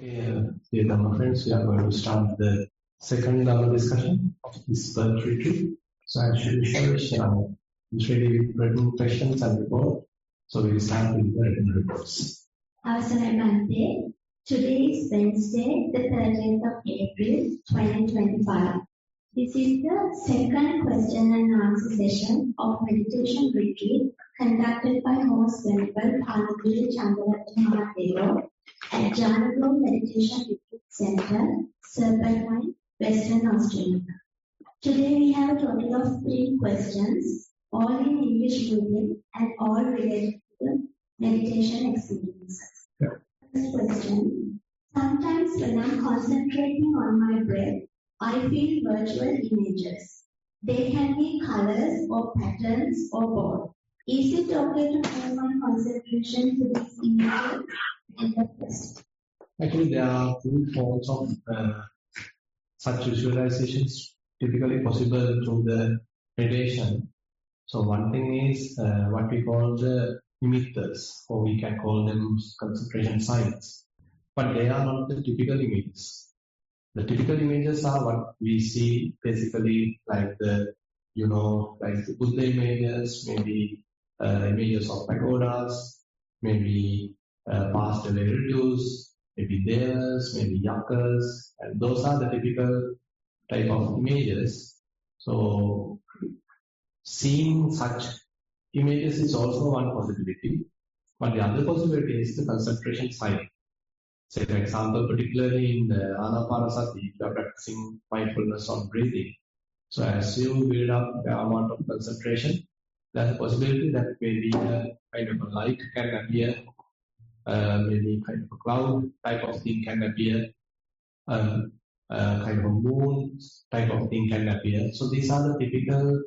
Dear Dhamma friends, we are going to start the second Dhamma discussion of this Perth retreat. So as usual, it's ready with written questions and report. So we will start with the written reports. Avasaraya Bhante, today is Wednesday, the 30th of April, 2025. This is the second question and answer session of meditation retreat conducted by Most Venerable Panadure Chandaratana Thero at Jhana Meditation Retreat Center, Serpentine, Western Australia. Today we have a total of 3 questions, all in English medium and all related to the meditation experiences. First question. Sometimes when I'm concentrating on my breath, I feel virtual images. They can be colors or patterns or both. Is it okay to turn my concentration to these images? Actually, there are 2 forms of such visualizations typically possible through the meditation. So one thing is what we call the emitters, or we can call them concentration signs. But they are not the typical images. The typical images are what we see basically like the, like the Buddha images, maybe images of pagodas, maybe past away relatives, maybe devas, maybe yakas, and those are the typical type of images. So seeing such images is also one possibility, but the other possibility is the concentration sign. Say, for example, particularly in the Anapanasati, you are practicing mindfulness on breathing. So as you build up the amount of concentration, there's a possibility that maybe a kind of a light can appear, maybe kind of a cloud type of thing can appear, kind of a moon type of thing can appear. So these are the typical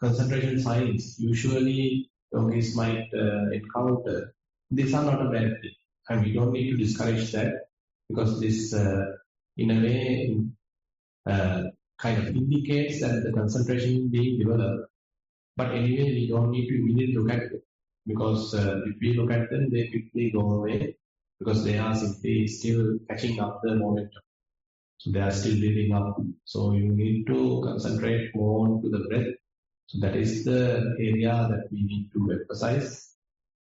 concentration signs usually yogis might encounter. These are not a bad thing, and we don't need to discourage that, because this in a way kind of indicates that the concentration is being developed. But anyway, we don't need to immediately look at it, because if we look at them, they quickly go away, because they are simply still catching up the momentum. So they are still building up. So you need to concentrate more on to the breath. So that is the area that we need to emphasize.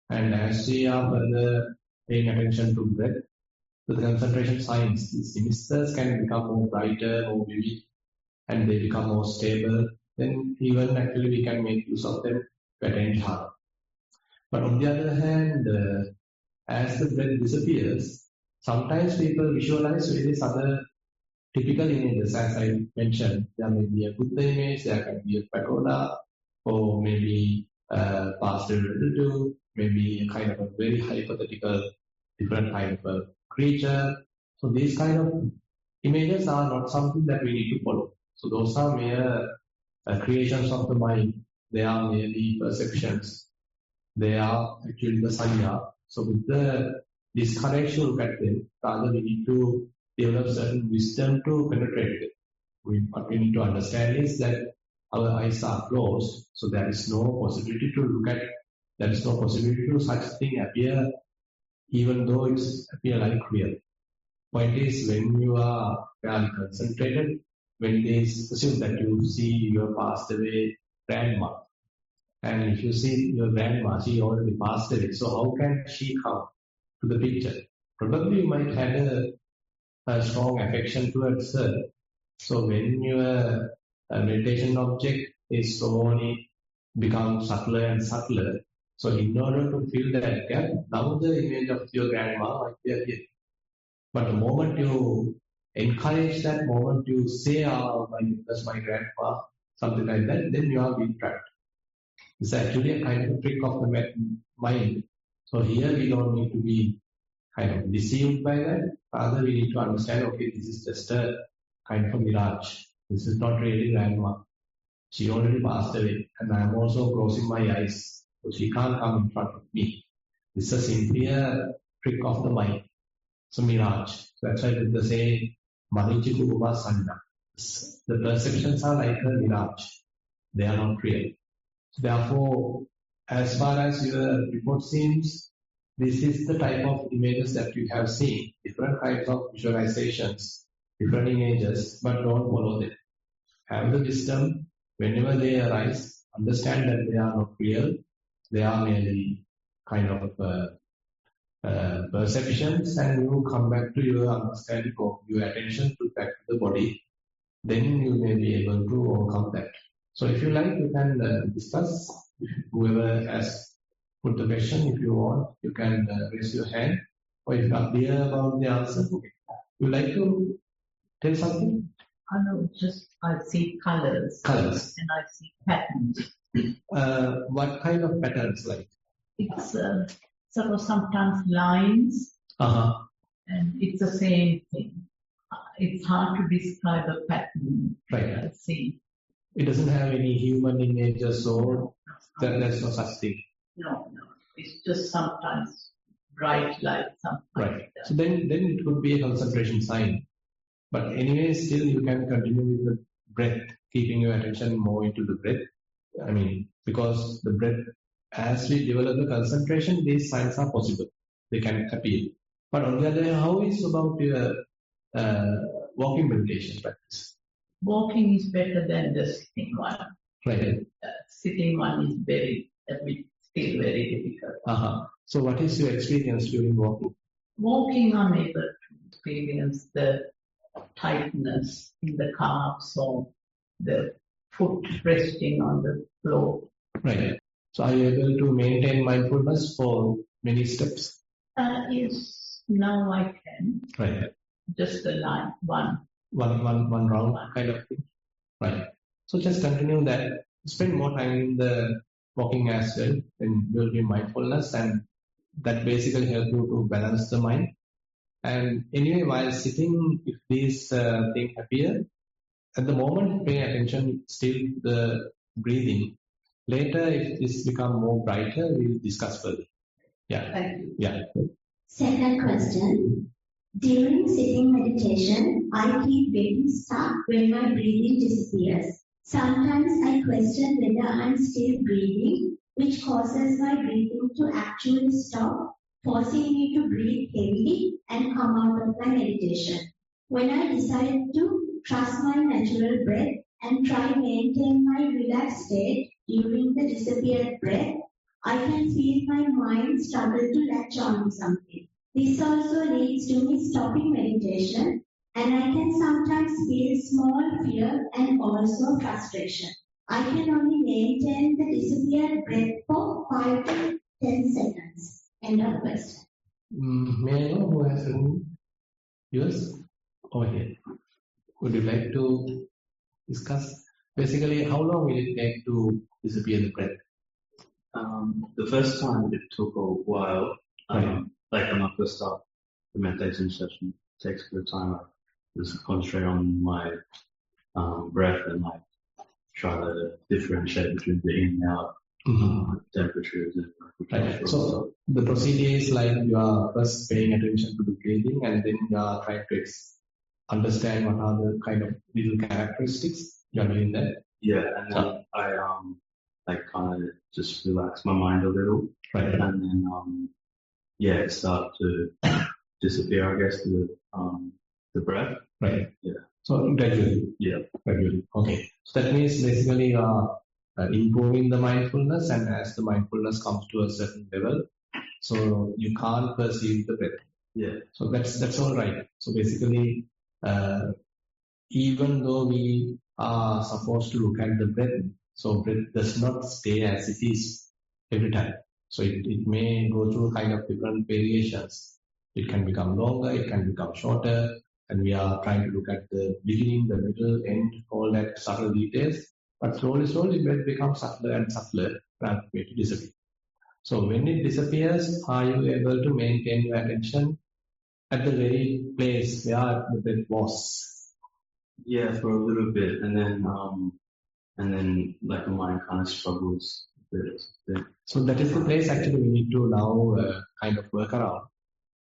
And as we are further paying attention to breath, the concentration signs, these emitters can become more brighter, more vivid, and they become more stable. Then even actually we can make use of them to attain Jhana. But on the other hand, as the breath disappears, sometimes people visualize various other typical images. As I mentioned, there may be a Buddha image, there can be a pagoda, or maybe a pastor relative, maybe a kind of a very hypothetical, different kind of a creature. So these kind of images are not something that we need to follow. So those are mere creations of the mind. They are merely perceptions. They are actually the sanya. So with the discourage to look at them, rather we need to develop certain wisdom to penetrate it. What we need to understand is that our eyes are closed, so there is no possibility to look at, there is no possibility to such thing appear, even though it appear like real. Point is, when you are very concentrated, when they assume that you see your passed away grandma, and if you see your grandma, she already passed away, so how can she come to the picture? Probably you might have a strong affection towards her. So when your meditation object is slowly become subtler and subtler, so in order to fill that gap, now the image of your grandma might be here. But the moment you encourage that, moment you say, that's my grandpa, something like that, then you are being trapped. It's actually a kind of a trick of the mind. So here we don't need to be kind of deceived by that. Rather, we need to understand, okay, this is just a kind of a mirage. This is not really grandma. She already passed away, and I am also closing my eyes, so she can't come in front of me. This is simply a trick of the mind. So mirage. So that's why Buddha say, Marichiku Upasana. The perceptions are like a mirage. They are not real. So therefore, as far as your report seems, this is the type of images that you have seen, different kinds of visualizations, different images, but don't follow them. Have the wisdom whenever they arise, understand that they are not real, they are merely kind of perceptions, and you come back to your understanding of your attention to back to the body, then you may be able to overcome that. So if you like, you can discuss. Whoever has put the question, if you want, you can raise your hand. Or if you are clear about the answer, okay. You like to tell something? I know, just I see colors. Colors. And I see patterns. What kind of patterns like? It's sort of sometimes lines. And it's the same thing. It's hard to describe a pattern. Right. I see. It doesn't have any human images or there's no such thing. No. It's just sometimes bright light, sometimes. Right. So then it could be a concentration sign. But anyway, still you can continue with the breath, keeping your attention more into the breath. I mean, because the breath, as we develop the concentration, these signs are possible. They can appear. But on the other hand, how is about your walking meditation practice? Walking is better than the sitting one. Right. Sitting one is still very difficult. So what is your experience during walking? Walking, I'm able to experience the tightness in the calves or the foot resting on the floor. Right. So are you able to maintain mindfulness for many steps? Yes, now I can. Right. Just a line, one round kind of thing. Right. So just continue that. Spend more time in the walking as well, and build your mindfulness, and that basically help you to balance the mind. And anyway, while sitting, if these things appear, at the moment pay attention still to the breathing. Later, if this become more brighter, we'll discuss further. Yeah. Thank you. Yeah. Second question. During sitting meditation, I keep getting stuck when my breathing disappears. Sometimes I question whether I'm still breathing, which causes my breathing to actually stop, forcing me to breathe heavily and come out of my meditation. When I decide to trust my natural breath and try to maintain my relaxed state during the disappeared breath, I can feel my mind struggle to latch on to something. This also leads to me stopping meditation, and I can sometimes feel small fear and also frustration. I can only maintain the disappeared breath for 5 to 10 seconds. End of question. May I know who has written yours? Over here. Would you like to discuss? Basically, how long will it take to disappear the breath? The first time it took a while. Like when I first start the meditation session, it takes a good time. I just concentrate on my breath and like try to differentiate between the in and out temperatures and right. So the procedure is like you are first paying attention to the breathing, and then you are trying to understand what are the kind of little characteristics. You are doing that. Yeah, and then I kind of just relax my mind a little, right? And then it starts to disappear, I guess, to the breath. Right. Yeah. So gradually. Yeah. Gradually. Okay. So that means basically you are improving the mindfulness, and as the mindfulness comes to a certain level, so you can't perceive the breath. Yeah. So that's all right. So basically, even though we are supposed to look at the breath, so breath does not stay as it is every time. So it may go through kind of different variations. It can become longer, it can become shorter, and we are trying to look at the beginning, the middle, end, all that subtle details. But slowly, breath becomes subtler and subtler rather than to disappear. So when it disappears, are you able to maintain your attention at the very place where the breath was? Yeah, for a little bit, and then like the mind kind of struggles a bit. So that is the place actually we need to now kind of work around,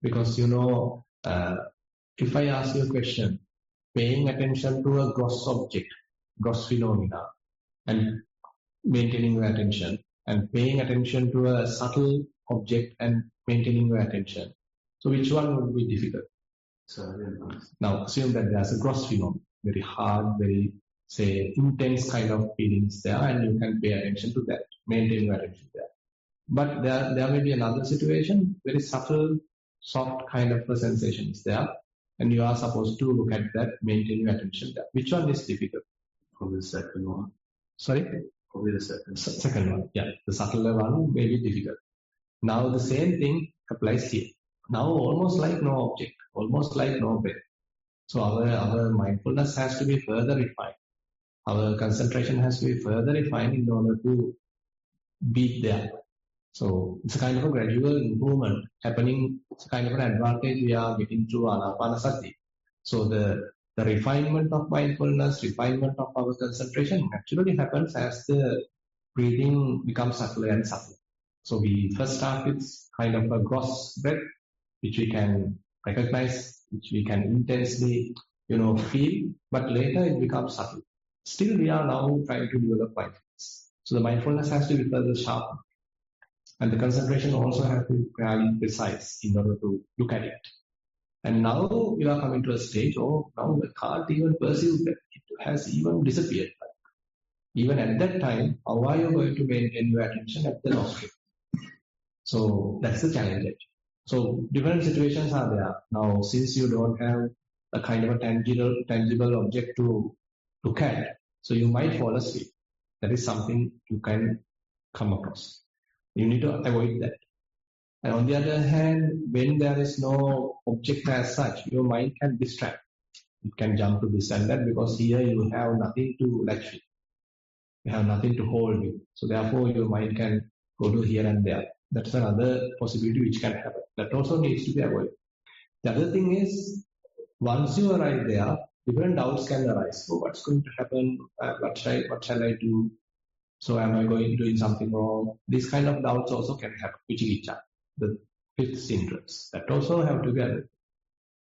because if I ask you a question, paying attention to a gross object, gross phenomena, and maintaining your attention, and paying attention to a subtle object and maintaining your attention. So which one would be difficult? Now assume that there's a gross phenomenon, very hard, very say intense kind of feelings there, and you can pay attention to that, maintain your attention there. But there may be another situation, very subtle, soft kind of a sensation is there, and you are supposed to look at that, maintain your attention there. Which one is difficult? Probably the second one. Sorry? Probably the second. Second one, yeah. The subtler one may be difficult. Now the same thing applies here. Now almost like no object, almost like no breath. So our mindfulness has to be further refined. Our concentration has to be further refined in order to be there. So it's a kind of a gradual improvement happening. It's a kind of an advantage we are getting through Anapanasati. So the refinement of mindfulness, refinement of our concentration naturally happens as the breathing becomes subtler and subtler. So we first start with kind of a gross breath, which we can recognize, which we can intensely, feel, but later it becomes subtle. Still, we are now trying to develop mindfulness. So the mindfulness has to be further sharpened. And the concentration also has to be fairly precise in order to look at it. And now you are coming to a stage, now I can't even perceive that. It has even disappeared. Even at that time, how are you going to maintain your attention at the nostril? So that's the challenge. So different situations are there. Now, since you don't have a kind of a tangible object to look at, so you might fall asleep. That is something you can come across. You need to avoid that. And on the other hand, when there is no object as such, your mind can distract. It can jump to this and that because here you have nothing to latch with. You have nothing to hold with. So therefore your mind can go to here and there. That's another possibility which can happen. That also needs to be avoided. The other thing is, once you arrive there, different doubts can arise. So what's going to happen? What shall I do? So am I doing something wrong? These kind of doubts also can happen. Vichikicca, the fifth hindrance. That also have to be avoided.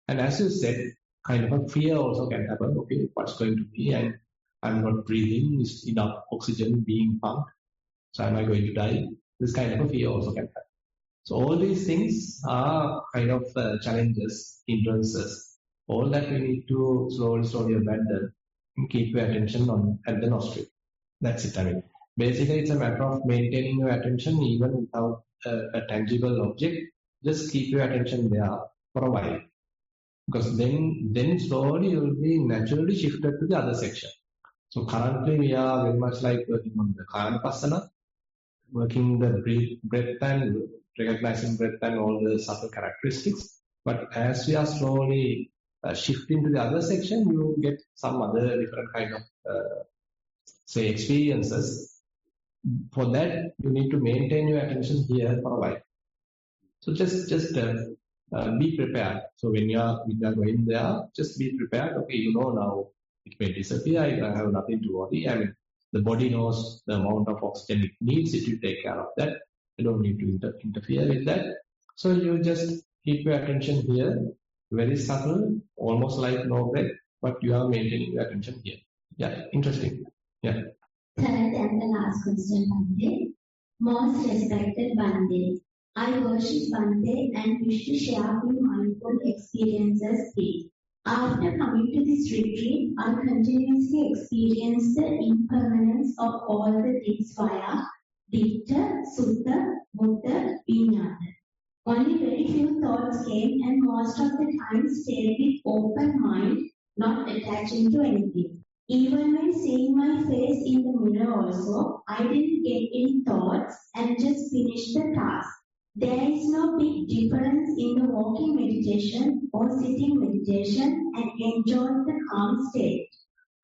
And as you said, kind of a fear also can happen. Okay, what's going to be? And I'm not breathing. Is enough oxygen being pumped? So am I going to die? This kind of a fear also can happen. So all these things are kind of challenges, hindrances. All that we need to slowly abandon and keep your attention at the nostril. That's it. I mean, basically it's a matter of maintaining your attention even without a tangible object. Just keep your attention there for a while. Because then slowly you will be naturally shifted to the other section. So currently we are very much like working on the Kayanapasana, working the breath and recognizing breath and all the subtle characteristics. But as we are slowly shifting to the other section, you get some other different kind of experiences. For that, you need to maintain your attention here for a while. So just be prepared. So when you are going there, just be prepared. Okay, now it may disappear. I have nothing to worry. I mean, the body knows the amount of oxygen it needs. It will take care of that. You don't need to interfere with that. So you just keep your attention here, very subtle, almost like no breath, but you are maintaining your attention here. Yeah, interesting. Yeah. Third and the last question, Bhante. Most respected Bhante, I worship Bhante and wish to share few mindful experiences here. After coming to this retreat, I continuously experienced the impermanence of all the things via Ditta, Sutta, Buddha, Vijnana. Only very few thoughts came and most of the time stayed with open mind, not attaching to anything. Even when seeing my face in the mirror also, I didn't get any thoughts and just finished the task. There is no big difference in the walking meditation or sitting meditation and enjoying the calm state.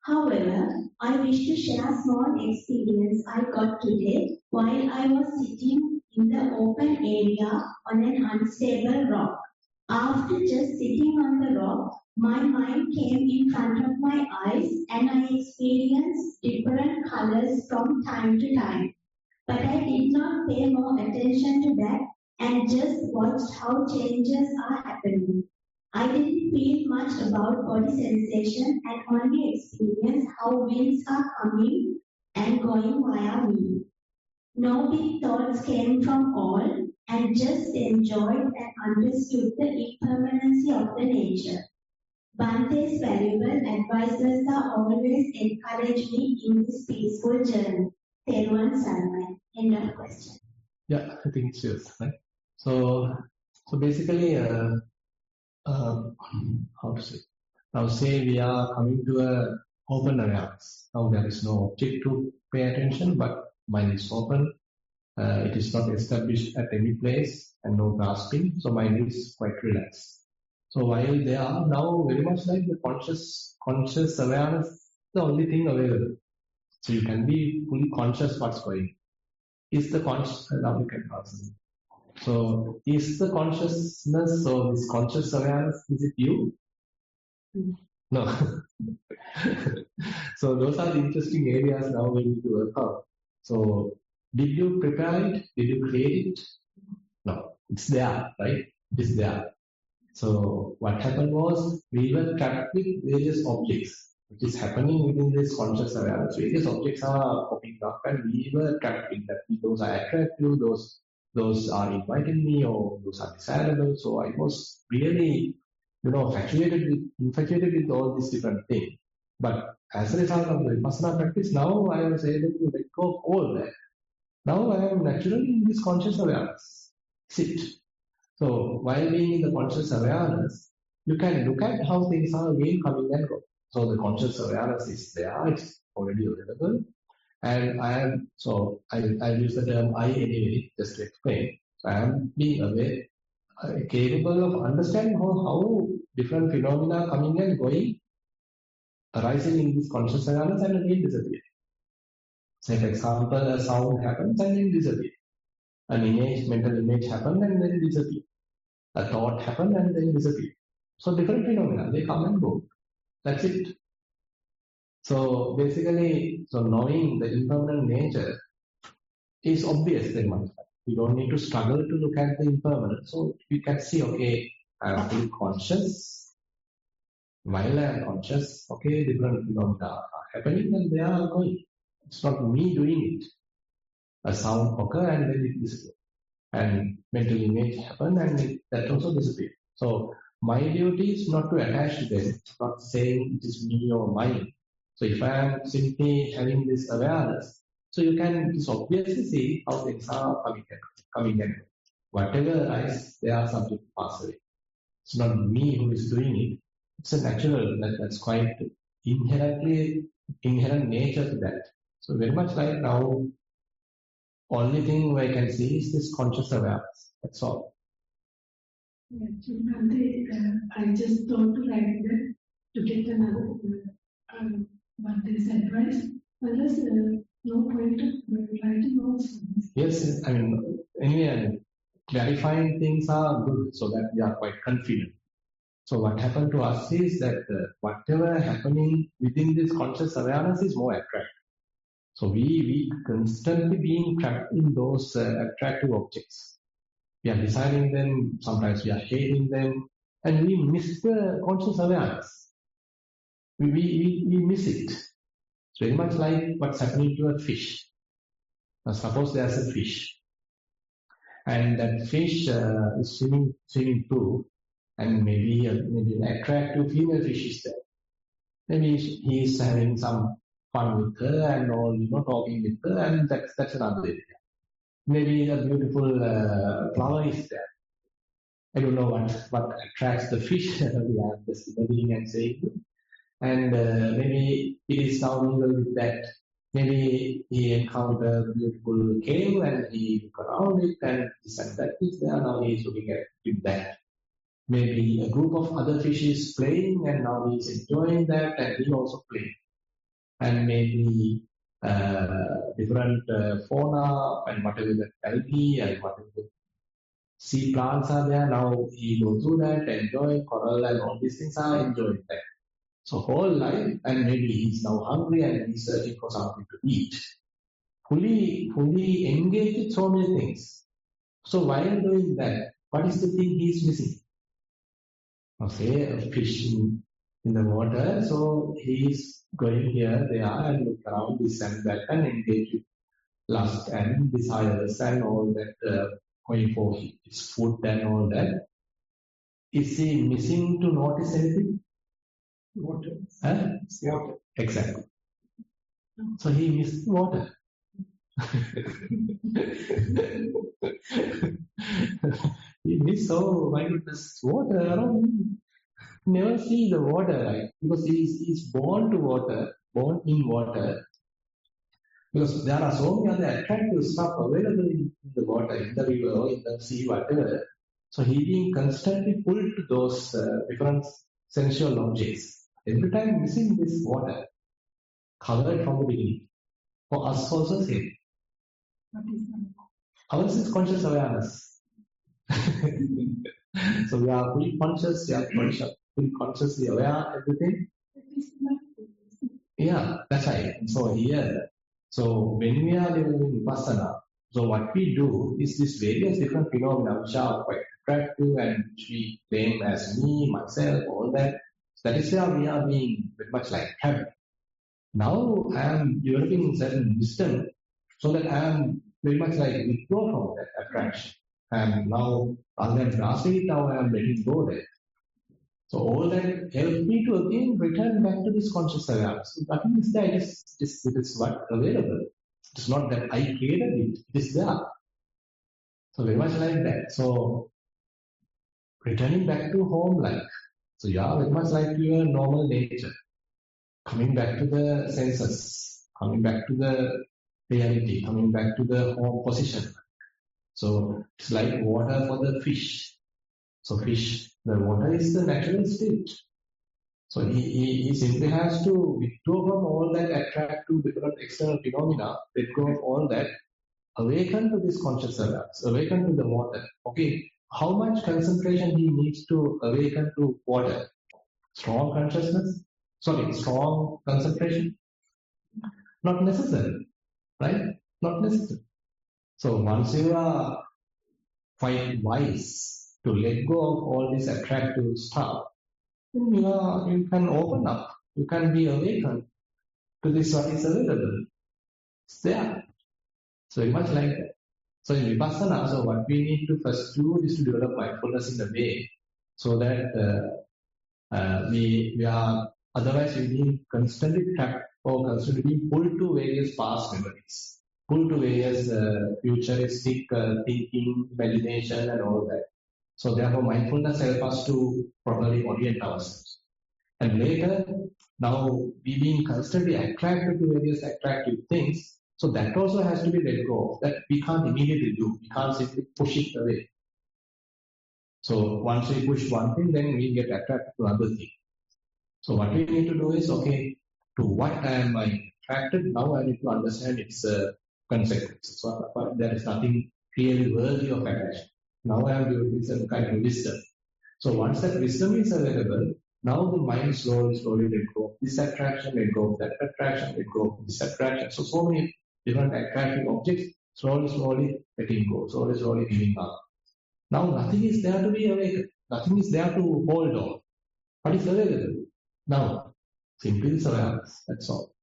However, I wish to share a small experience I got today while I was sitting in the open area on an unstable rock. After just sitting on the rock, my mind came in front of my eyes and I experienced different colors from time to time. But I did not pay more attention to that and just watched how changes are happening. I didn't feel much about body sensation and only experienced how winds are coming and going via me. No big thoughts came from all, and just enjoyed and understood the impermanency of the nature. Bante's valuable advices are always encouraged me in this peaceful journey. Thero Sarmai. End of question. Yeah, I think it's yours, right? So basically, how to say? Now say we are coming to a open awareness. Now there is no object to pay attention, but mind is open. It is not established at any place and no grasping, so mind is quite relaxed. So while they are now very much like the conscious awareness, the only thing available. So you can be fully conscious what's going. Is the conscious, now we can answer. So is the consciousness, so this conscious awareness, is it you? No. So those are the interesting areas now we need to work out. So did you prepare it? Did you create it? No, it's there, right? It is there. So what happened was we were trapped with various objects, which is happening within this conscious awareness. Various objects are popping up and we were trapped in that. Those are attractive, those are inviting me, or those are desirable. So I was really, infatuated with all these different things. But as a result of the Vipassana practice, now I was able to let go of all that. Now I am naturally in this conscious awareness. Sit. So while being in the conscious awareness, you can look at how things are again coming and going. So the conscious awareness is there, it's already available. And I'll use the term I anyway, just to explain. So I am being aware, capable of understanding how different phenomena are coming and going, arising in this conscious awareness and again disappear. Say for example, a sound happens and then disappears. An image, mental image happens and then disappear. A thought happens and then disappear. So different phenomena, they come and go. That's it. So basically, knowing the impermanent nature is obvious very much. You don't need to struggle to look at the impermanent. So you can see, okay, I am fully conscious. While I am conscious, okay, different phenomena are happening and they are going. It's not me doing it. A sound occurs and then it disappears. And mental image happen and that also disappears. So my duty is not to attach to them, not saying it is me or mine. So if I am simply having this awareness, so you can just obviously see how things are coming and whatever arises, they are subject to pass away. It's not me who is doing it. It's a natural, that's quite inherent nature to that. So very much like now, only thing I can see is this conscious awareness. That's all. I just thought to write that to get another Bante's advice. Unless no point of writing also. Yes, I mean, anyway, clarifying things are good so that we are quite confident. So what happened to us is that whatever happening within this conscious awareness is more attractive. So we constantly being trapped in those attractive objects. We are desiring them, sometimes we are hating them, and we miss the conscious awareness. We miss it. It's very much like what's happening to a fish. Now suppose there's a fish, and that fish is swimming through, and maybe an attractive female fish is there. Maybe he is having some fun with her and all, talking with her, and that's another area. Maybe a beautiful flower is there. I don't know what attracts the fish. We are just imagining and saying, and maybe it is now mingled with that. Maybe he encountered a beautiful cave and he looked around it and this and that is there. Now he is looking at with that. Maybe a group of other fish is playing and now he is enjoying that and he also playing. And maybe different fauna and whatever the algae and whatever the sea plants are there, now he goes through that, enjoy coral and all these things are enjoying that. So whole life, and maybe he's now hungry and he's searching for something to eat. Fully engaged with so many things. So while doing that, what is the thing he's missing? Okay, a fish in the water, so he's going here, there, and look around this and that and engage with lust and desires and all that going for his food and all that. Is he missing to notice anything? Water. Huh? Water. Exactly. So he missed water. He missed, oh my goodness, water around him. Never see the water, right? Because he's born to water, born in water. Because there are so many other attractive stuff available in the water, in the river, or in the sea, whatever. So he being constantly pulled to those different sensual objects. Every time missing this water, covered from the beginning. For us also same. What is that? Ours is conscious awareness. So we are fully conscious, we are fully consciously aware everything. That is not. Yeah, that's right. So here, so when we are living in Vipassana, so what we do is these various different phenomena which are quite attractive and which we claim as me, myself, all that. That is where we are being very much like habit. Now I am developing certain wisdom so that I am very much like withdraw from that attraction. And now, rather than grasping it, now I am letting go there. So all that helps me to again return back to this conscious awareness. So nothing is there, it is what available. It's not that I created it, it is there. So very much like that. So returning back to home like. So you are very much like your normal nature. Coming back to the senses, coming back to the reality, coming back to the home position. So it's like water for the fish. So fish, the water is the natural state. So he simply has to withdraw from all that attractive different external phenomena, let go of all that, awaken to this conscious awareness, awaken to the water. Okay, how much concentration he needs to awaken to water? Strong consciousness? Strong concentration? Not necessary, right? Not necessary. So once you are quite wise to let go of all this attractive stuff, then you can open up. You can be awakened to this what is available. It's there. So very much like that. So in Vipassana, so what we need to first do is to develop mindfulness in a way so that we are otherwise we being constantly trapped or constantly being pulled to various past memories, pulled to various futuristic thinking, imagination and all that. So therefore mindfulness helps us to properly orient ourselves. And later, now we being constantly attracted to various attractive things, so that also has to be let go of. That we can't immediately do. We can't simply push it away. So once we push one thing, then we get attracted to another thing. So what we need to do is, okay, to what am I attracted? Now I need to understand its consequences. So there is nothing really worthy of attraction. Now I am doing some kind of wisdom. So once that wisdom is available, now the mind slowly let go of this attraction, let go of that attraction, let go of this attraction. So many different attractive objects, slowly letting go, slowly giving up. Now nothing is there to be awakened. Nothing is there to hold on. What is available? Now, simply this awareness. That's all.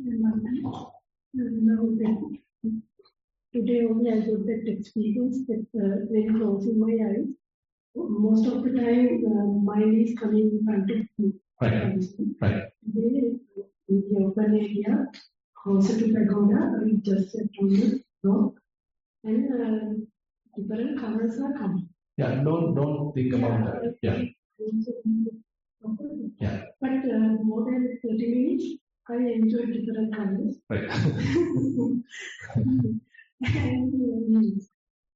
Now that today only I got that experience that when closing my eyes, most of the time mind is coming in front of me. Right. In the open area, closer to pagoda, I just sat on the rock and different colors are coming. Yeah, don't think about that. Yeah. Yeah. But more than 30 minutes, I enjoyed different colors. Right. And wings.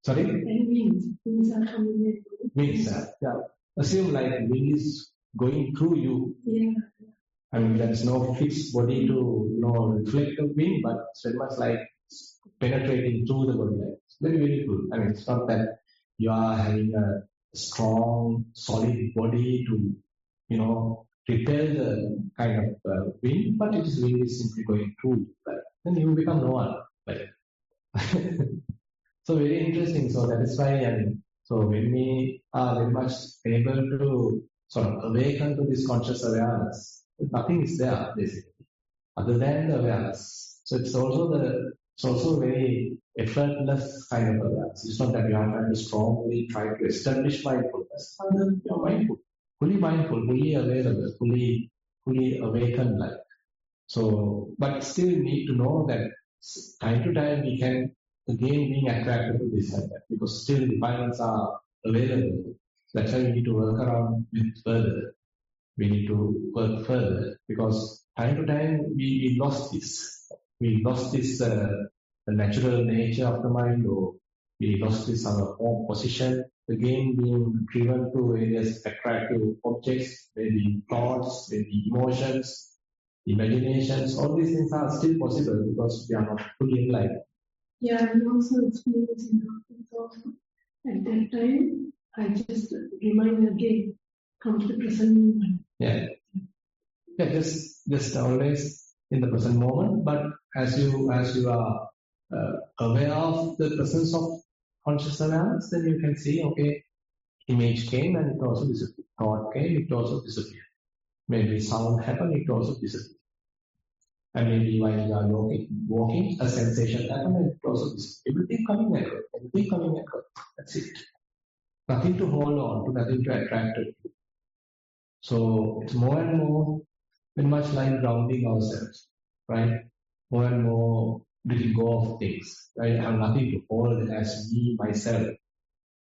Sorry? And wings. Wings are coming in. Wings, yeah. Assume like wind is going through you. Yeah. I mean, there's no fixed body to, reflect the wind, but it's very much like penetrating through the body. It's very, very good. I mean, it's not that you are having a strong, solid body to, repel the kind of wind, but it is wind is simply going through. Right? Then you become no one. Right? So very interesting. So that is why, so when we are very much able to sort of awaken to this conscious awareness, nothing is there basically, other than the awareness. So it's also It's also very effortless kind of awareness. It's not that you have to strongly try to establish mindfulness. You're mindful, fully available, fully awakened like. So, but still need to know that time to time we can again being attracted to this and that because still the finance are available. That's why we need to work around with further. We need to work further because time to time we lost this. We lost this the natural nature of the mind, or we lost this our own position. Again, being driven to various attractive objects, maybe thoughts, maybe emotions, imaginations. All these things are still possible because we are not fully enlightened. Yeah, I'm also experiencing things also. At that time, I just remind again, come to the present moment. Yeah, just always in the present moment. But as you are aware of the presence of conscious awareness, then you can see, okay, image came and it also disappeared. Thought came, it also disappeared. Maybe sound happened, it also disappeared. And maybe while you are walking, a sensation happened and it also disappeared. Everything coming and going, everything coming and going. That's it. Nothing to hold on to, nothing to attract to. So it's more and more very much like grounding ourselves, right? More and more letting go of things, right? I have nothing to hold as me, myself.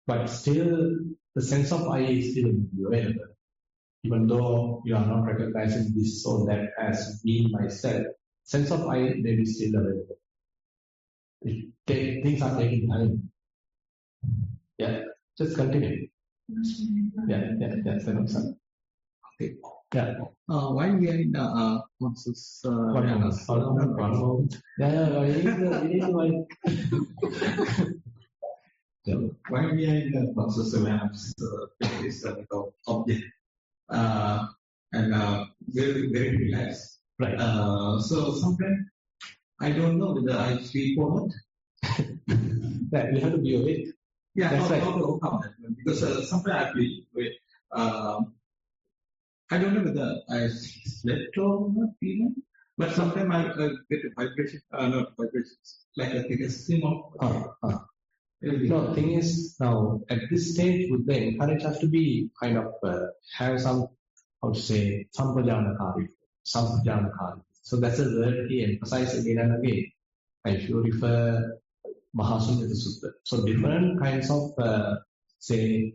But still, the sense of I is still available. Even though you are not recognizing this or that as me, myself, sense of I may be still available. Things are taking time. Yeah, just continue. Yeah, okay. Yeah. While we are in conscious awareness, One moment. Yeah, we need to while we are in the conscious awareness phase of object, and very relaxed. Right. So sometimes I don't know whether I sleep or not. Yeah, you have to be awake. Yeah, That's right. how to overcome that? Because sometimes I feel I don't know whether I slept or not even, but sometimes I get a vibration, not vibrations, like I think a stream of. No, thing is, now at this stage, would they encourage us to be kind of have some, how to say, sampajanakari. So that's a word he emphasizes again and again. If you refer Mahasunyata Sutta. So different kinds of, say,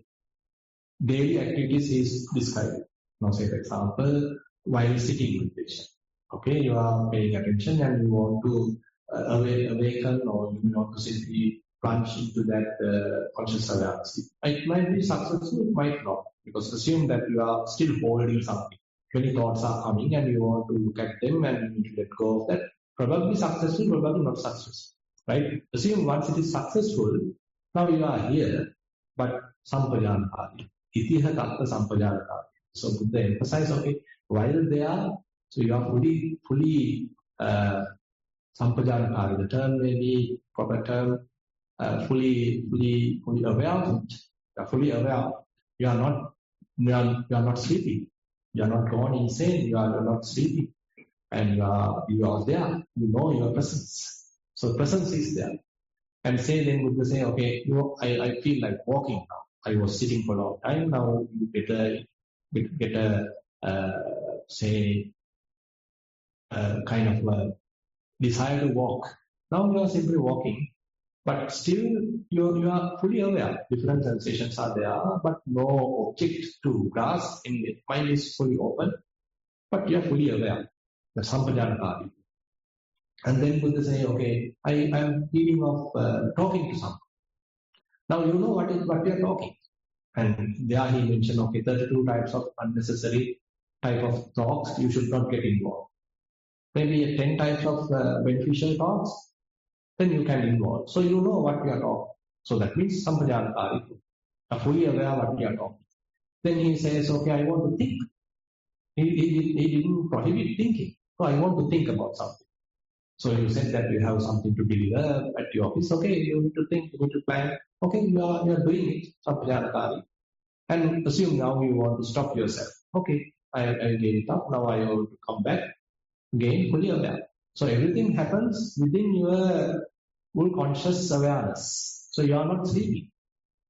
daily activities is described. Now, say, for example, while sitting meditation. Okay, you are paying attention and you want to awaken or you want to simply plunge into that conscious awareness. It might be successful, it might not. Because assume that you are still holding something. Many thoughts are coming and you want to look at them and you need to let go of that. Probably successful, probably not successful. Right? Assume once it is successful, now you are here, but sampajanakari. Itiha tattva sampajanakari. So Buddha emphasized, okay, while they are, so you are fully sampajanakari. The term may be proper term, fully aware of it. You are fully aware. You are not sleeping. You are not gone insane. You are not sleeping, and you are there. You know your presence. So presence is there. And say then Buddha say, okay, I feel like walking now. I was sitting for a long time. Now you get a say kind of a desire to walk. Now you are simply walking, but still you are fully aware. Different sensations are there, but no object to grasp in the mind is fully open, but you are fully aware. The sampajanakari. And then Buddha say, okay, I am feeling of talking to someone. Now you know what we are talking. And there he mentioned, okay, 32 types of unnecessary type of talks you should not get involved. Maybe 10 types of beneficial talks, then you can involve. So you know what we are talking. So that means sampajanakari, are fully aware what we are talking. Then he says, okay, I want to think. He didn't prohibit thinking. So I want to think about something. So you said that you have something to deliver at your office. Okay, you need to think, you need to plan. Okay, you are doing it, sampajanakari. And assume now you want to stop yourself. Okay, I gave it up. Now I want to come back. Again, fully aware. So everything happens within your full conscious awareness. So you are not sleeping.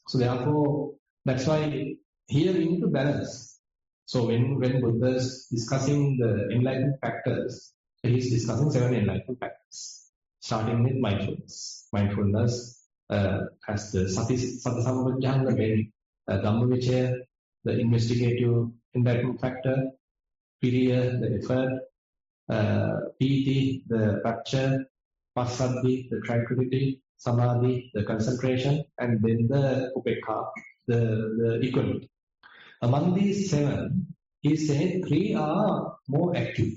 So therefore, that's why here we need to balance. So when Buddha is discussing the enlightenment factors, he is discussing 7 enlightenment factors, starting with mindfulness. Mindfulness has the sati sampajjhana, the Dhammavichaya, the investigative enlightenment factor, piriya, the effort, piti, the rapture, passaddhi, the tranquility, samadhi, the concentration, and then the upekha, the equanimity. Among these 7, he said 3 are more active.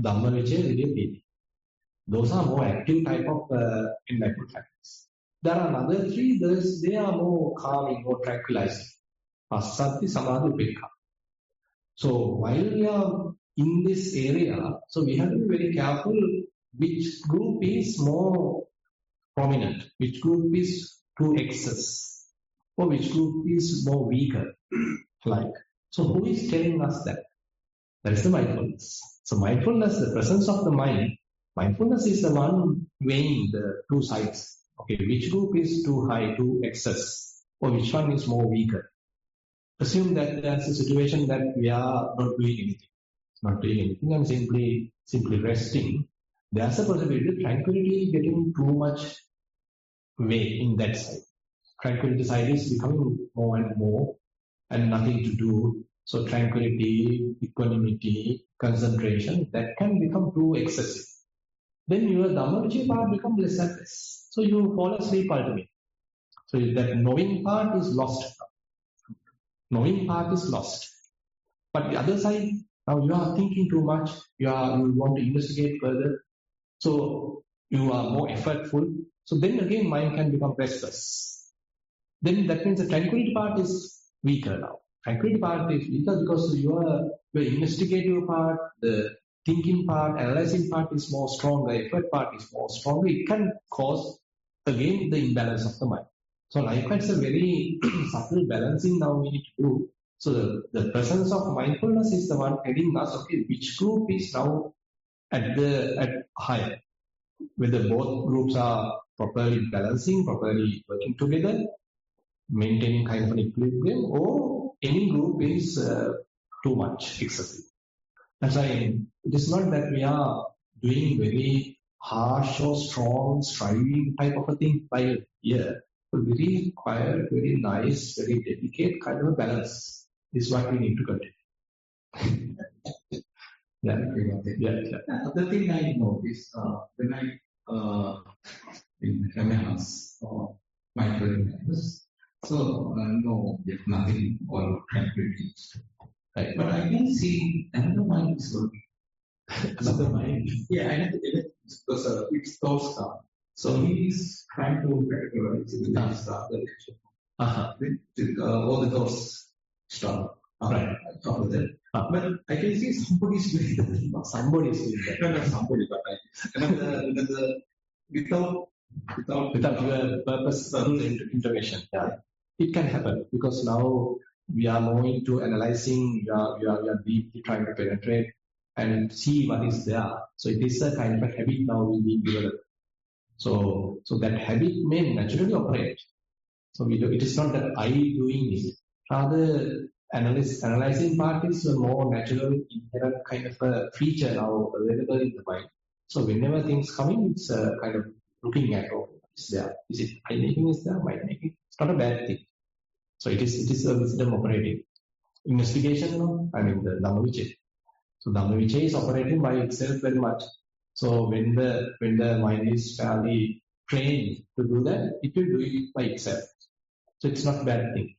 Dhamma, Vichaya, Virya, Piti. Those are more active type of enlightenment factors. There are another 3, they are more calming, more tranquilizing. Passaddhi, samadhi, upekha. So while we are in this area, so we have to be very careful which group is more prominent, which group is to excess, or which group is more weaker. So who is telling us that? That is the mindfulness. So mindfulness, the presence of the mind, mindfulness is the one weighing the 2 sides. Okay, which group is too high, too excess, or which one is more weaker? Assume that there's a situation that we are not doing anything and simply resting. There's a possibility of tranquility getting too much weight in that side. Tranquility side is becoming more and more and nothing to do. So tranquility, equanimity, concentration, that can become too excessive. Then your Dhammavichaya part becomes less and less. So you fall asleep ultimately. So that knowing part is lost. Knowing part is lost. But the other side, now you are thinking too much, you want to investigate further. So you are more effortful. So then again mind can become restless. Then that means the tranquility part is weaker now. Tranquility part is weaker because your investigative part, the thinking part, analyzing part is more stronger, effort part is more stronger. It can cause again the imbalance of the mind. So likewise, a very subtle balancing now we need to do. So the presence of mindfulness is the one telling us, okay, which group is now at higher, whether both groups are properly balancing, properly working together, maintaining kind of an equilibrium, or any group is too much excessive. That's why it is not that we are doing very harsh or strong, striving type of a thing by here. But very quiet, very nice, very delicate kind of a balance is what we need to continue. Other thing I noticed when I in Ramayana's mindfulness, so no, there's nothing or tranquility. Right. But I can see another mind is working. Another mind. Yeah, I know because it's thoughts come. So he is trying to categorize the relationship. All the thoughts stop. Right. After that. But I can see somebody is doing that. Somebody is doing that. Not somebody, but another without your purpose intervention. Yeah. It can happen because now we are more into analyzing, we are deeply trying to penetrate and see what is there. So it is a kind of a habit now we being developed. So that habit may naturally operate. So it is not that I doing it. Rather, analyzing part is a more natural, inherent kind of a feature now available in the mind. So whenever things come in, it's kind of looking at, oh, is there? Is it I making? Is there mind making? It's not a bad thing. So it is a wisdom operating. Investigation, the Dhammavichaya. So Dhammavichaya is operating by itself very much. So when the mind is fairly trained to do that, it will do it by itself. So it's not a bad thing.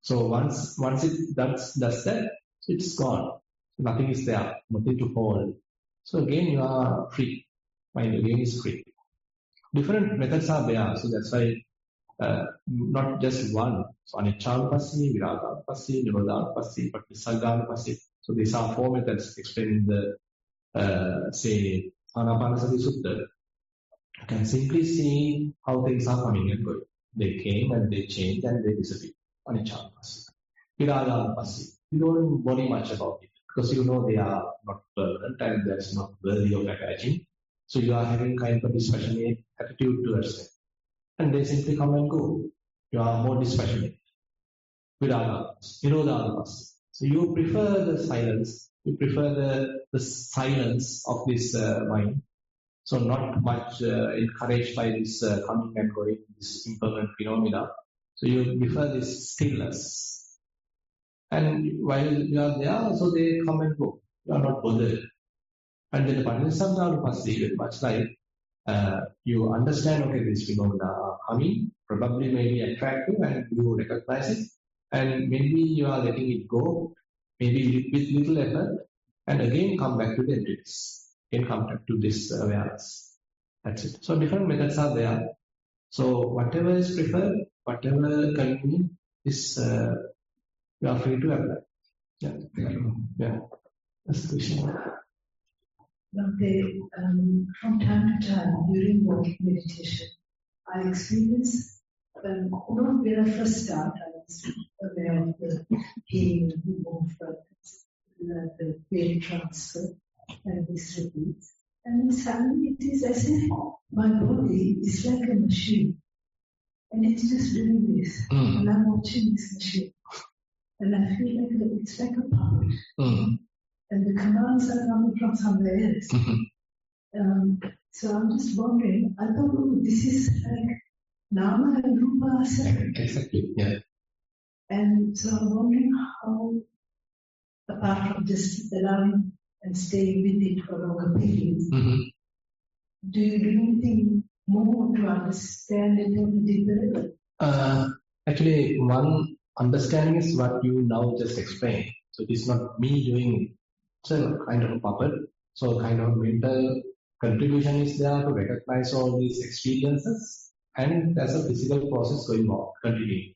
So once it does that, it's gone. Nothing is there, nothing to hold. So again you are free. Mind again is free. Different methods are there. So that's why not just one. So aniccanupassini, viraganupassini, nirodhanupassini, patissaggānupassini. So these are 4 methods explained in the say Ānāpānasathi Sutta. You can simply see how things are coming and going. They came and they changed and they disappeared. Aniccanupassini. Viraganupassini. You don't worry much about it because you know they are not permanent and that's not worthy of attaching. So you are having kind of a dispassionate attitude towards them. And they simply come and go. You are more dispassionate. Virodhanas. So you prefer the silence. You prefer the silence of this mind. So not much encouraged by this coming and going, this impermanent phenomena. So you prefer this stillness. And while you are there, so they come and go. You are not bothered. And then the Paticcasamupassa, very much like you understand, okay, these phenomena are coming, probably may be attractive, and you recognize it. And maybe you are letting it go, maybe with little effort, and again come back to the emptiness. Again come back to this awareness. That's it. So different methods are there. So whatever is preferred, whatever convenient is, you are free to apply. Yeah. Yeah. That's the question. From time to time during walking meditation, I experience, not when I first start, I was aware of the pain, the movement, the weight transfer, and this repeats. And suddenly it is as if my body is like a machine, and it's just doing this, and I'm watching this machine, and I feel like it's like a puppet. And the commands are coming from somewhere else. So I'm just wondering, I thought, this is like Nama and Rupa separate. Exactly, yeah. And so I'm wondering how, apart from just allowing and staying with it for longer periods, do you do anything more to understand it on a deeper level? Actually, one understanding is what you now just explained. So it is not me doing it. It's a kind of a puppet. So kind of mental contribution is there to recognize all these experiences, and there's a physical process going on, continuing.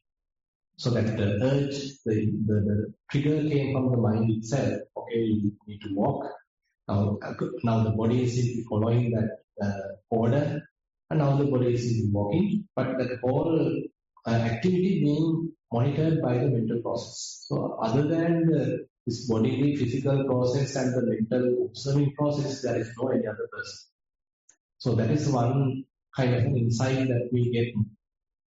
So that the urge, the trigger came from the mind itself. Okay, you need to walk. Now the body is simply following that order, and now the body is simply walking. But that whole activity being monitored by the mental process. So other than this bodily physical process and the mental observing process, there is no any other person. So that is one kind of an insight that we get.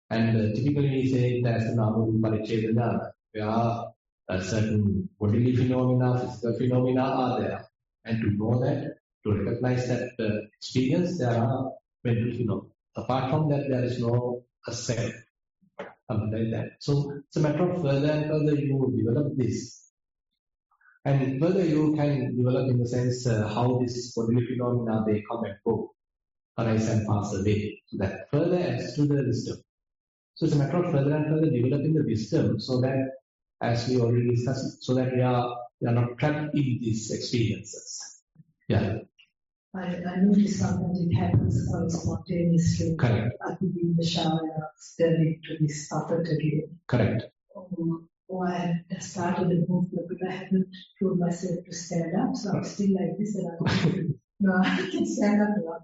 And typically we say it as an Parichedana, where certain bodily phenomena, physical phenomena are there. And to know that, to recognize that experience, there are mental phenomena. Apart from that, there is no self, something like that. So it's a matter of further and further you develop this. And further you can develop in the sense how this bodily phenomena, they come and go, arise and pass away. So that further adds to the wisdom. So it's a matter of further and further developing the wisdom so that, as we already discussed, so that we are not trapped in these experiences. Yeah. I notice sometimes it happens quite spontaneously. Correct. I could be in the shower and I'm turning to this puppet again. Correct. Or I started the movement, but I haven't told myself to stand up, so I'm still like this, and I can stand up now.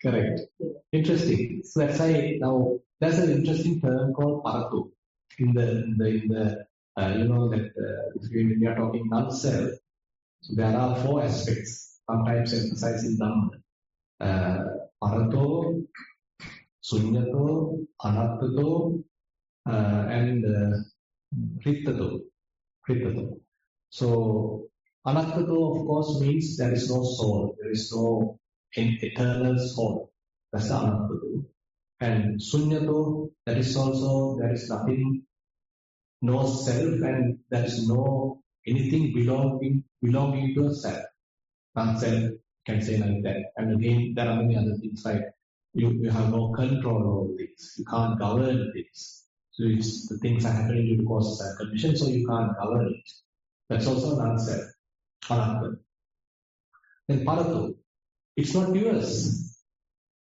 Correct. Yeah. Interesting. So that's why now there's an interesting term called paratho in the if we are talking non-self. So there are 4 aspects, sometimes emphasizing Dhamma. Paratho, Sunyato, Anattato, and Rittato. So Anattato, of course, means there is no soul, there is no eternal soul. That's the Anattato. And Sunyato, that is also, there is nothing, no self, and there is no anything belonging to a self. Non-self, can say like that. And again, there are many other things like you have no control over things. You can't govern things. So the things are happening due to causes and conditions, so you can't govern it. That's also non-self. Anatta. Then Paratho, it's not yours.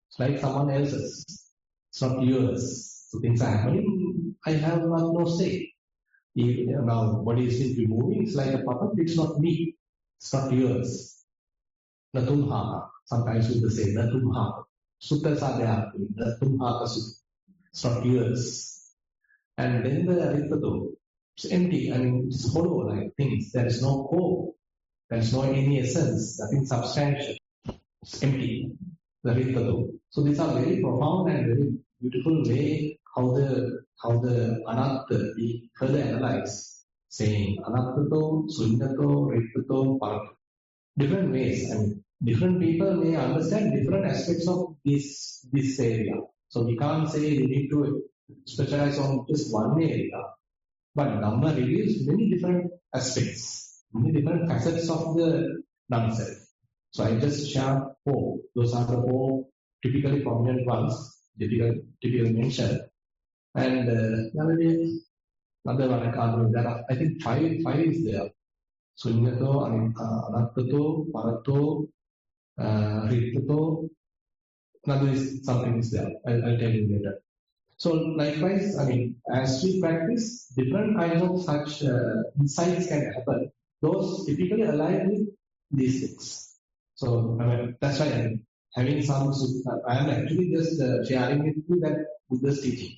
It's like someone else's. It's not yours. So things are happening. I have no say. Now body is simply moving. It's like a puppet. It's not me. It's not yours. Natumha. Sometimes we will say Natumha. Suttas are there. Natumha sutta. It's not yours. And then the Arittato, it's empty. I mean, it's hollow like things. There is no core. There is no any essence. Nothing substantial. It's empty. the Ripado. So these are very profound and very beautiful way how the anatta we further analyze, saying anattato, sunyato, Ripado, Parato. Different ways, and different people may understand different aspects of this area. So we can't say we need to specialize on just one area, but Dhamma reveals many different aspects, many different facets of the non-self. So I just share 4. Those are the 4 typically prominent ones, typically mentioned. And another one I can't remember. There are, I think 5 is there. Sunyato, Anattato, Parato, Rippato. Another is something is there. I'll tell you later. So likewise, as we practice, different kinds of such insights can happen. Those typically align with these things. So that's why I'm having some. I am actually just sharing with you that Buddha's teaching,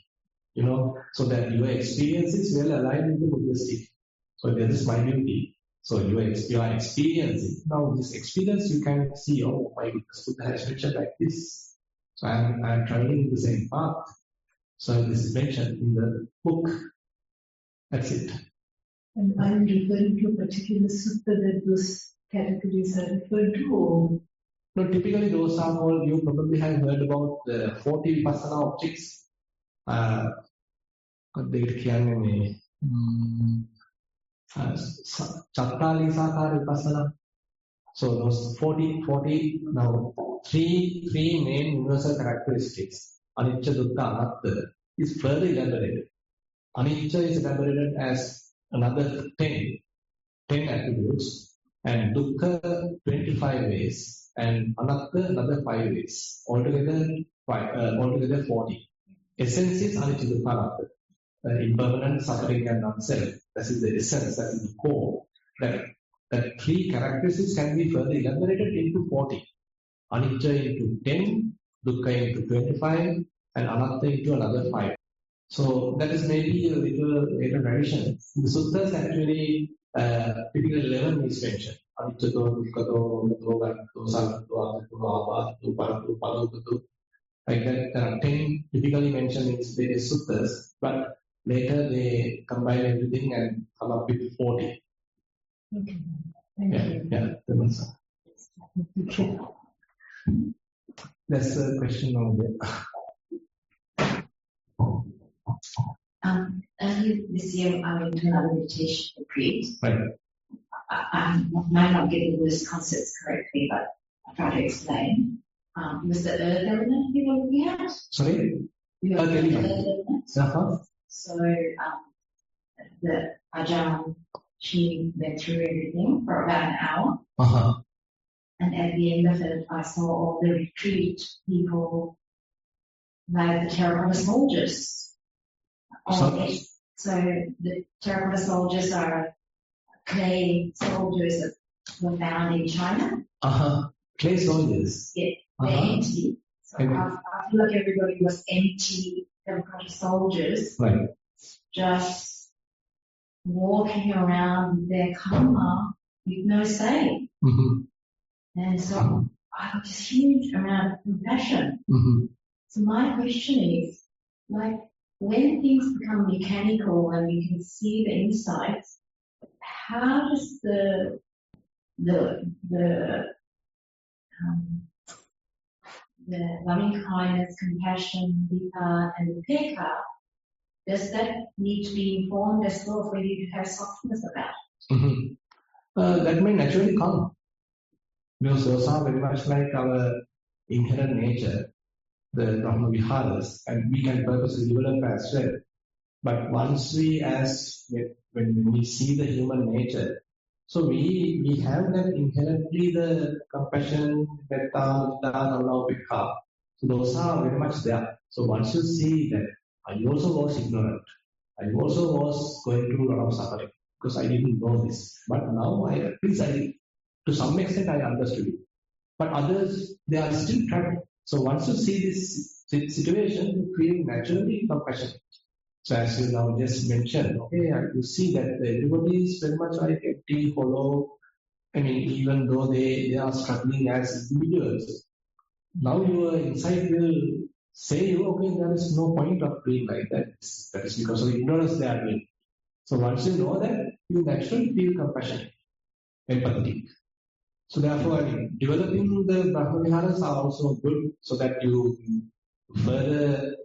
so that your experience is well aligned with the Buddha's teaching. So that is my duty. So you are experiencing now this experience. You can see, oh my goodness, Buddha has mentioned like this. So I am traveling the same path. So this is mentioned in the book. That's it. And I'm referring to a particular sutta that those categories are referred to, or? No, typically those are all, you probably have heard about the 40 Vipassana objects. Chattali Sakara Vipassana. So those 40 now, three main universal characteristics. Anicca, Dukkha, Anatta is further elaborated. Anicca is elaborated as another 10 attributes, and Dukkha 25 ways, and Anatta another 5 ways. Altogether 40. Essence is Anicca, Dukkha, Anatta. Impermanent, suffering, and non-self. That is the essence, that is the core. That 3 characteristics can be further elaborated into 40. Anicca into 10, Dukkha into 25, and Anatta into another 5. So that is maybe a little later tradition. The suttas actually, typically 11 is mentioned. Aniccato, Dukkato, Anato, Ganto, Sagato, Agato, Avato, Parato, Palogato. Like that, there are 10 typically mentioned in various suttas, but later they combine everything and come up with 40. Okay. Thank you. Yeah, that's a question over there. Earlier this year, I went to another meditation retreat. Right. I might not get the Buddhist concepts correctly, but I'll try to explain. Was the earth element you were looking at? Sorry? Earth element. Uh-huh. So the Ajahn, she went through everything for about an hour. Uh-huh. And at the end of it, I saw all the retreat people, like the terracotta soldiers. So the terracotta soldiers are clay soldiers that were found in China. Uh-huh. Clay soldiers. Yeah, they're empty. So I feel like everybody was empty terracotta soldiers. Right. Just walking around with their karma with no say. Mm-hmm. And so I got this huge amount of compassion. Mm-hmm. So my question is, like, when things become mechanical and we can see the insights, how does the loving kindness, compassion, vipa, and upekha, does that need to be informed as well for you to have softness about it? Mm-hmm. That may naturally come. Because those are very much like our inherent nature, the Brahma Viharas, and we can purposely develop as well. But once when we see the human nature, so we have that inherently the compassion, metta, mudita, karuna, upekha. So those are very much there. So once you see that, I also was ignorant. I also was going through a lot of suffering because I didn't know this. But now to some extent I understood it. But others, they are still trapped. So once you see this situation, you feel naturally compassionate. So as you now just mentioned, okay, you see that everybody is very much like empty, hollow. I mean, even though they are struggling as individuals, now your insight will say you, okay, there is no point of doing like that. That is because of ignorance they are doing. So once you know that, you naturally feel compassionate, empathetic. So therefore, developing the Brahmaviharas are also good so that you further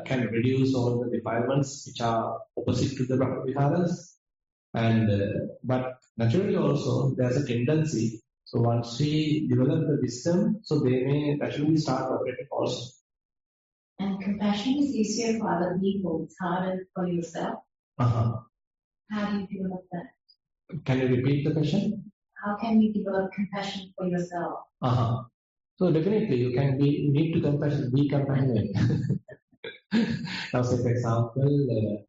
can reduce all the defilements which are opposite to the Brahmaviharas. And but naturally also there's a tendency. So once we develop the wisdom, so they may naturally start operating also. And compassion is easier for other people. It's harder for yourself. Uh-huh. How do you develop that? Can you repeat the question? How can you develop compassion for yourself? Uh-huh. So definitely you need to be compassionate. Now say for example,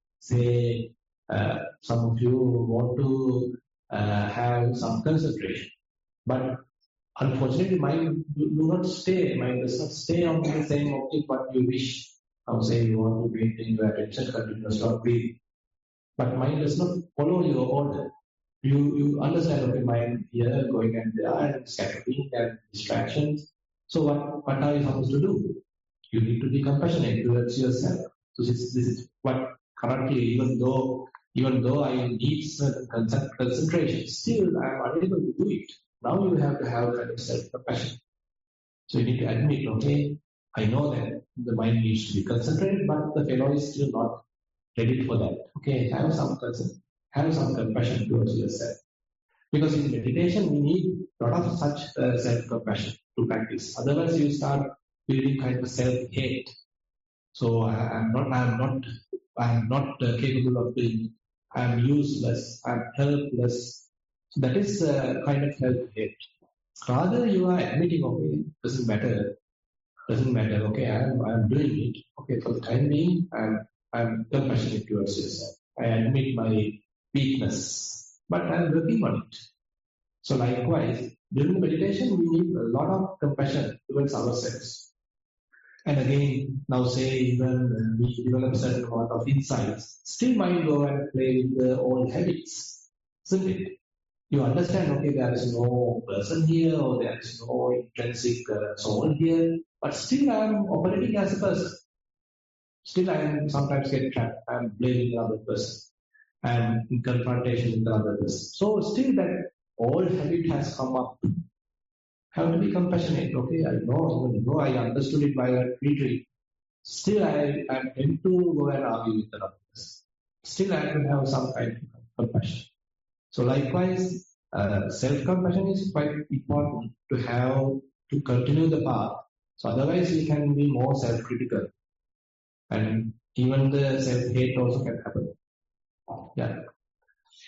some of you want to have some concentration, but unfortunately mind does not stay on the same object what you wish. Now say you want to maintain your attention continuously or breathe, but mind does not follow your order. You understand, okay, mind here, going and there, and scattering and distractions. So what are you supposed to do? You need to be compassionate towards yourself. So this is what currently, even though I need certain concentration, still I am unable to do it. Now you have to have kind of self-compassion. So you need to admit, okay, I know that the mind needs to be concentrated, but the fellow is still not ready for that. Okay, have some compassion towards yourself. Because in meditation, we need a lot of such self-compassion to practice. Otherwise, you start feeling kind of self-hate. So I am not capable of doing. I am useless. I am helpless. So that is kind of self-hate. Rather, you are admitting, okay, doesn't matter. Okay, I am doing it. Okay, for the time being, I am compassionate towards yourself. I admit my weakness, but I am working on it. So likewise, during the meditation, we need a lot of compassion towards ourselves. And again, now say even we develop a certain amount of insights, still mind go and play with the old habits, isn't it? You understand, okay, there is no person here or there is no intrinsic soul here, but still I am operating as a person. Still I am sometimes get trapped. I am blaming the other person. I am in confrontation with the other person. So still that old habit has come up. Have to be compassionate. Okay, I know, even though I understood it by a retreat, still I tend to go and argue with the other person. Still I can have some kind of compassion. So likewise, self-compassion is quite important to have to continue the path. So otherwise we can be more self-critical. And even the self-hate also can happen. Yeah.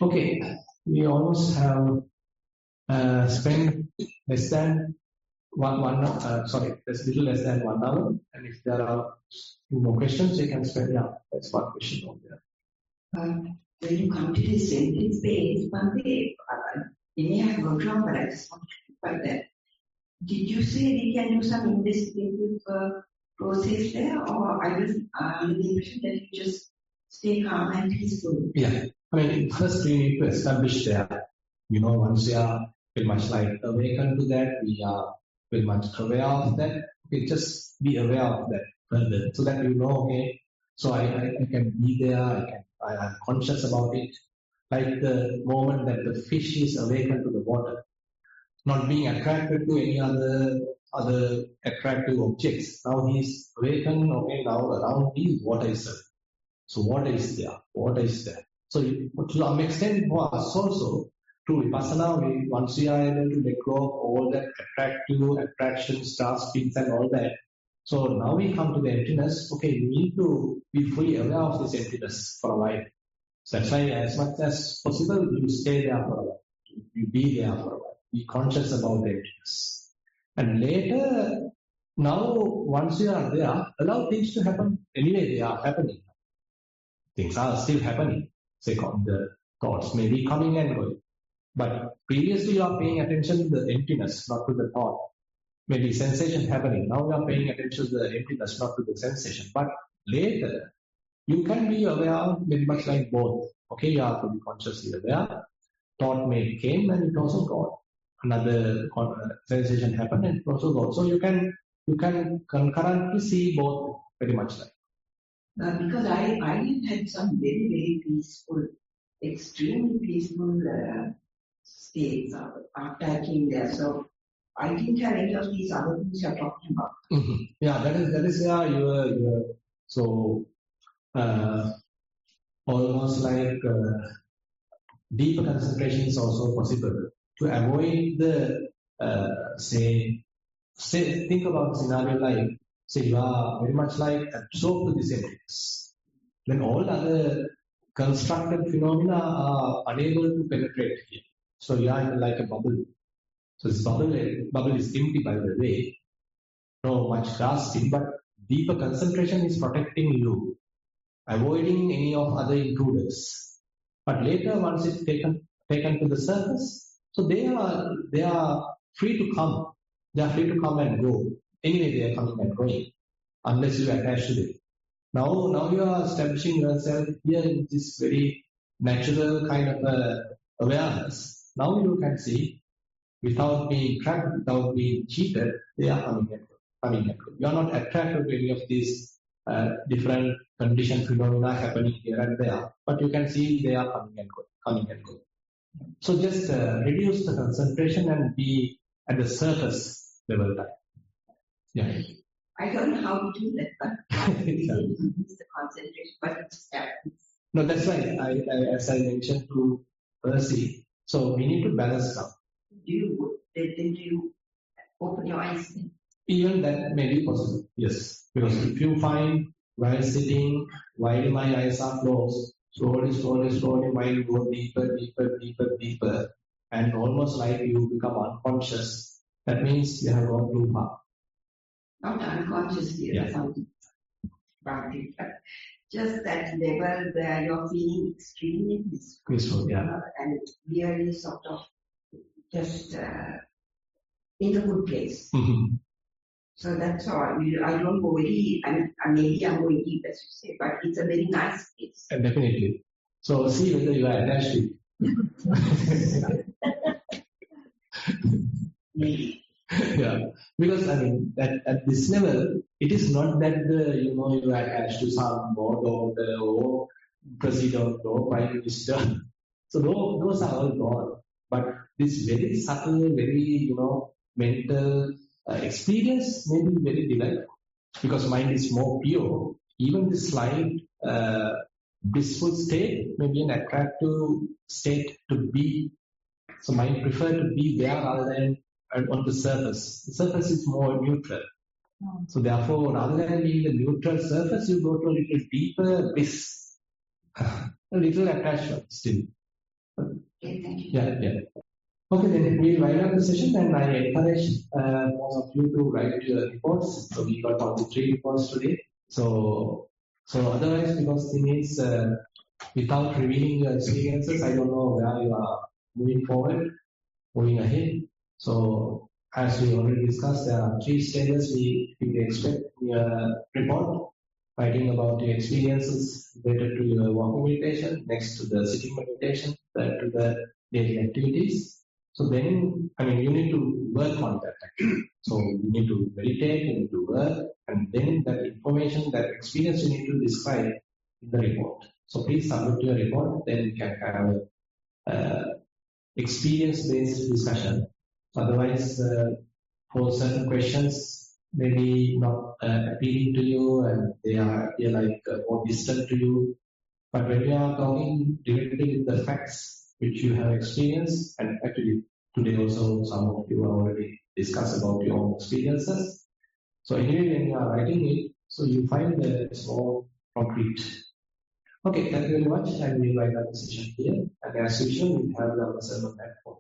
Okay, we almost have spent less than little less than 1 hour. And if there are more questions, you can spend, that's one question over there. When you come to the same space, one day, you may have gone wrong, but I just want to clarify that. Did you say we can do some investigative process there, or I was under the impression that you just stay calm and peaceful? Yeah, I mean, first we need to establish that, once we are very much like awakened to that, we are very much aware of that. Okay, just be aware of that further, so that okay, so I can be there, I am conscious about it. Like the moment that the fish is awakened to the water, not being attracted to any other attractive objects. Now he is awakened, okay, now around me water is there. So water is there. So to some extent for us also, through Vipassana, once we are able to let go of all that attractions, graspings and all that. So now we come to the emptiness. Okay, we need to be fully aware of this emptiness for a while. So that's why as much as possible, you stay there for a while. You be there for a while. Be conscious about the emptiness. And later, now once you are there, allow things to happen. Anyway, they are happening. Things are still happening. Say the thoughts may be coming and going. But previously you are paying attention to the emptiness, not to the thought. Maybe sensation happening. Now you are paying attention to the emptiness, not to the sensation. But later, you can be aware very much like both. Okay, you have to be consciously aware. Thought may came and it also gone. Another sensation happened and it also gone. So you can you can concurrently see both very much like. Because I had some very, very peaceful, extremely peaceful states after I came there. So I didn't have any of these other things you're talking about. Mm-hmm. Yeah, that is your so almost like deeper concentration is also possible to avoid the say think about scenario like say you are very much like absorbed to this emptiness. Then all other constructed phenomena are unable to penetrate here. So you are like a bubble. So this bubble is empty by the way. No much grasping, but deeper concentration is protecting you, avoiding any of other intruders. But later, once it's taken to the surface, so they are free to come. They are free to come and go. Anyway, they are coming and going, unless you attach to them. Now you are establishing yourself here in this very natural kind of awareness. Now you can see, without being trapped, without being cheated, they are coming and going. You are not attracted to any of these different condition phenomena happening here and there, but you can see they are coming and going. So just reduce the concentration and be at the surface level time. Yeah. I don't know how to do that, but it's the concentration, but it's happens. No, that's right. As I mentioned to Percy, so we need to balance out. Do you open your eyes? Even that may be possible, yes. Because if you find while sitting, while my eyes are closed, slowly, mind go deeper, and almost like you become unconscious, that means you have gone too far. Not unconsciously, Yeah. something about it, but just that level where you're feeling extremely Peaceful, yeah. And really sort of just in a good place. Mm-hmm. So that's all. I don't go very, maybe I'm going deep as you say, but it's a very nice place. Definitely. So see whether you are attached to it. Maybe. Yeah, because I mean that at this level, it is not that you are attached to some board or president or prime minister. So those are all gone. But this very subtle, very mental experience may be very delightful because mind is more pure. Even the slight blissful state may be an attractive state to be. So mind prefer to be there rather than on the surface. The surface is more neutral. So therefore, rather than being the neutral surface, you go to a little deeper bliss, a little attachment still. Okay, thank you. Yeah. Okay, then we'll wind up the session, and I encourage most of you to write your reports. So we got only 3 reports today. So otherwise, because the thing is, without revealing your experiences, I don't know where you are moving ahead. So as we already discussed, there are 3 stages we expect in your report. Writing about your experiences related to your walking meditation, next to the sitting meditation, then to the daily activities. So then, you need to work on that actually. So you need to meditate, you need to work, and then that information, that experience you need to describe in the report. So please submit your report, then we can have experience-based discussion. Otherwise, for certain questions, maybe not appealing to you and they are more distant to you. But when you are talking directly with the facts which you have experienced, and actually today also some of you have already discussed about your own experiences. So anyway, when you are writing it, so you find that it's more concrete. Okay, thank you very much, and we wind up the session here. And as usual, we have the server platform.